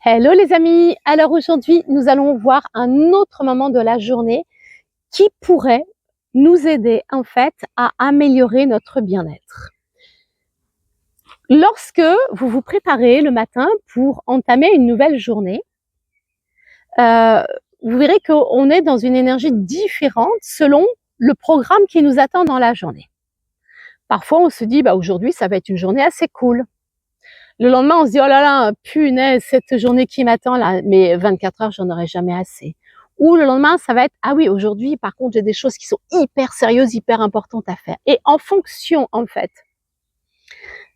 Hello les amis, alors aujourd'hui nous allons voir un autre moment de la journée qui pourrait nous aider en fait à améliorer notre bien-être. Lorsque vous vous préparez le matin pour entamer une nouvelle journée, vous verrez qu'on est dans une énergie différente selon le programme qui nous attend dans la journée. Parfois on se dit aujourd'hui ça va être une journée assez cool. Le lendemain, on se dit, oh là là, punaise, cette journée qui m'attend là, mais 24 heures, j'en aurai jamais assez. Ou le lendemain, ça va être, ah oui, aujourd'hui, par contre, j'ai des choses qui sont hyper sérieuses, hyper importantes à faire. Et en fonction, en fait,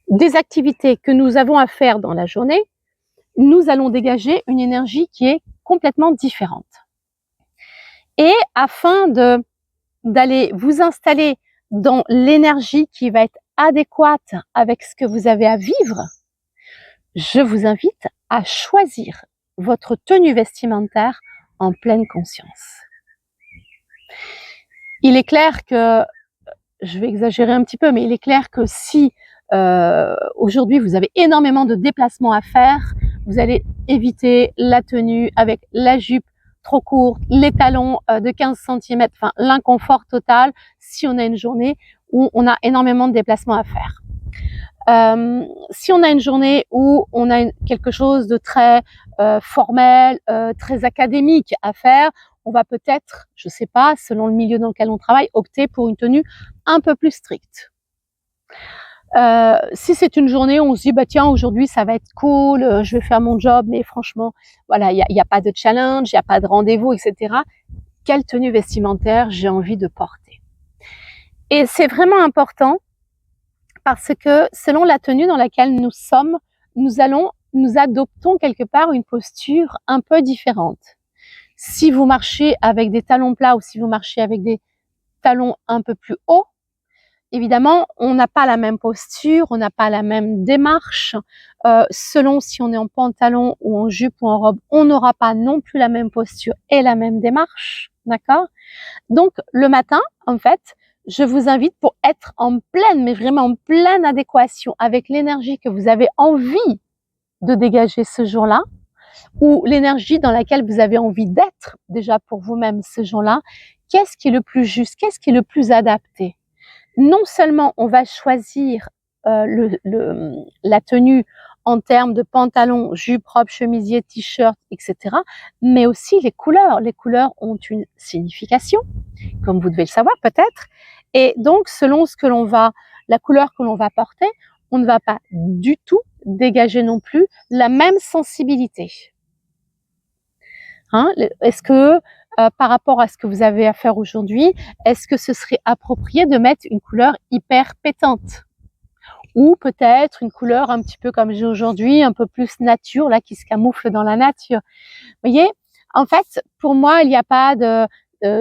des activités que nous avons à faire dans la journée, nous allons dégager une énergie qui est complètement différente. Et afin d'aller vous installer dans l'énergie qui va être adéquate avec ce que vous avez à vivre, je vous invite à choisir votre tenue vestimentaire en pleine conscience. Il est clair que, je vais exagérer un petit peu, mais il est clair que si aujourd'hui vous avez énormément de déplacements à faire, vous allez éviter la tenue avec la jupe trop courte, les talons de 15 cm, enfin l'inconfort total si on a une journée où on a énormément de déplacements à faire. Si on a une journée où on a quelque chose de très formel, très académique à faire, on va peut-être, je sais pas, selon le milieu dans lequel on travaille, opter pour une tenue un peu plus stricte. Si c'est une journée où on se dit tiens, aujourd'hui ça va être cool, je vais faire mon job, mais franchement voilà, il y a pas de challenge, il y a pas de rendez-vous, etc. Quelle tenue vestimentaire j'ai envie de porter? Et c'est vraiment important parce que selon la tenue dans laquelle nous sommes, nous adoptons quelque part une posture un peu différente. Si vous marchez avec des talons plats ou si vous marchez avec des talons un peu plus hauts, évidemment, on n'a pas la même posture, on n'a pas la même démarche. Selon si on est en pantalon ou en jupe ou en robe, on n'aura pas non plus la même posture et la même démarche, d'accord? Donc, le matin, en fait, je vous invite pour être en pleine, mais vraiment en pleine adéquation avec l'énergie que vous avez envie de dégager ce jour-là, ou l'énergie dans laquelle vous avez envie d'être déjà pour vous-même ce jour-là. Qu'est-ce qui est le plus juste? Qu'est-ce qui est le plus adapté? Non seulement on va choisir la tenue en termes de pantalon, jupe, robe, chemisier, t-shirt, etc., mais aussi les couleurs. Les couleurs ont une signification, comme vous devez le savoir peut-être. Et donc, selon la couleur que l'on va porter, on ne va pas du tout dégager non plus la même sensibilité. Est-ce que par rapport à ce que vous avez à faire aujourd'hui, est-ce que ce serait approprié de mettre une couleur hyper pétante? Ou peut-être une couleur un petit peu comme j'ai aujourd'hui, un peu plus nature, là, qui se camoufle dans la nature. Vous voyez, en fait, pour moi, il n'y a pas de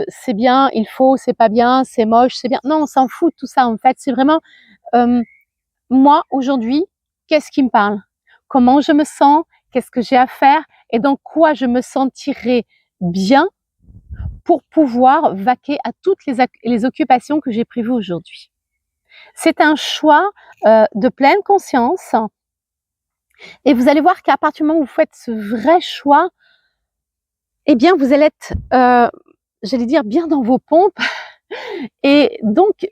c'est bien, il faut, c'est pas bien, c'est moche, c'est bien. Non, on s'en fout de tout ça, en fait. C'est vraiment, moi, aujourd'hui, qu'est-ce qui me parle? Comment je me sens? Qu'est-ce que j'ai à faire? Et dans quoi je me sentirai bien pour pouvoir vaquer à toutes les occupations que j'ai prévues aujourd'hui. C'est un choix de pleine conscience et vous allez voir qu'à partir du moment où vous faites ce vrai choix, eh bien vous allez être, j'allais dire, bien dans vos pompes et donc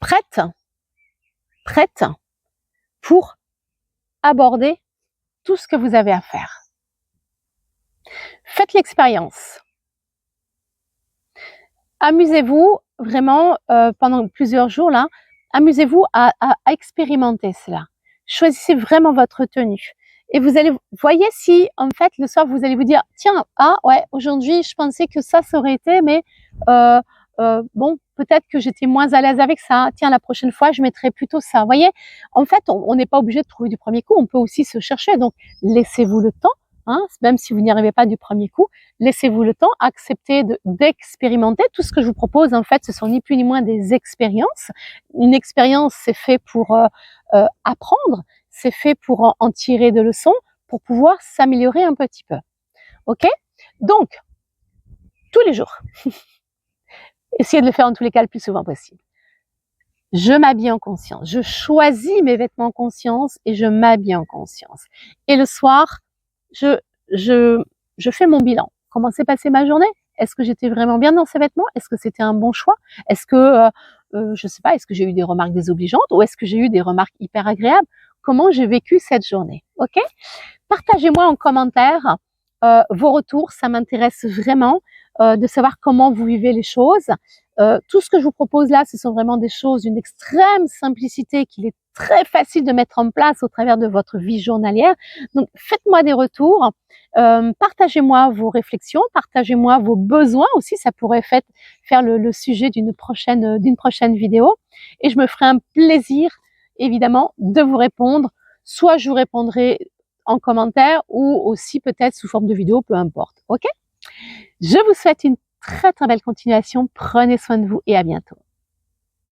prête pour aborder tout ce que vous avez à faire. Faites l'expérience. Amusez-vous vraiment pendant plusieurs jours là, amusez-vous à expérimenter cela. Choisissez vraiment votre tenue. Et voyez si en fait le soir vous allez vous dire tiens, ah ouais, aujourd'hui je pensais que ça aurait été, mais bon, peut-être que j'étais moins à l'aise avec ça. Tiens, la prochaine fois je mettrai plutôt ça. Vous voyez, en fait on n'est pas obligé de trouver du premier coup, on peut aussi se chercher. Donc laissez-vous le temps. Même si vous n'y arrivez pas du premier coup, laissez-vous le temps, acceptez d'expérimenter. Tout ce que je vous propose, en fait, ce sont ni plus ni moins des expériences. Une expérience, c'est fait pour apprendre, c'est fait pour en tirer des leçons, pour pouvoir s'améliorer un petit peu. Ok? Donc, tous les jours, essayez de le faire en tous les cas le plus souvent possible. Je m'habille en conscience. Je choisis mes vêtements en conscience et je m'habille en conscience. Et le soir, je, je, je fais mon bilan. Comment s'est passée ma journée? Est-ce que j'étais vraiment bien dans ces vêtements? Est-ce que c'était un bon choix? Est-ce que, je sais pas, est-ce que j'ai eu des remarques désobligeantes ou est-ce que j'ai eu des remarques hyper agréables? Comment j'ai vécu cette journée? Ok? Partagez-moi en commentaire vos retours, ça m'intéresse vraiment de savoir comment vous vivez les choses. Tout ce que je vous propose là, ce sont vraiment des choses d'une extrême simplicité qu'il est très facile de mettre en place au travers de votre vie journalière. Donc, faites-moi des retours, partagez-moi vos réflexions, partagez-moi vos besoins aussi, ça pourrait faire le sujet d'une prochaine vidéo. Et je me ferai un plaisir, évidemment, de vous répondre. Soit je vous répondrai en commentaire ou aussi peut-être sous forme de vidéo, peu importe. Ok? Je vous souhaite une très très belle continuation. Prenez soin de vous et à bientôt.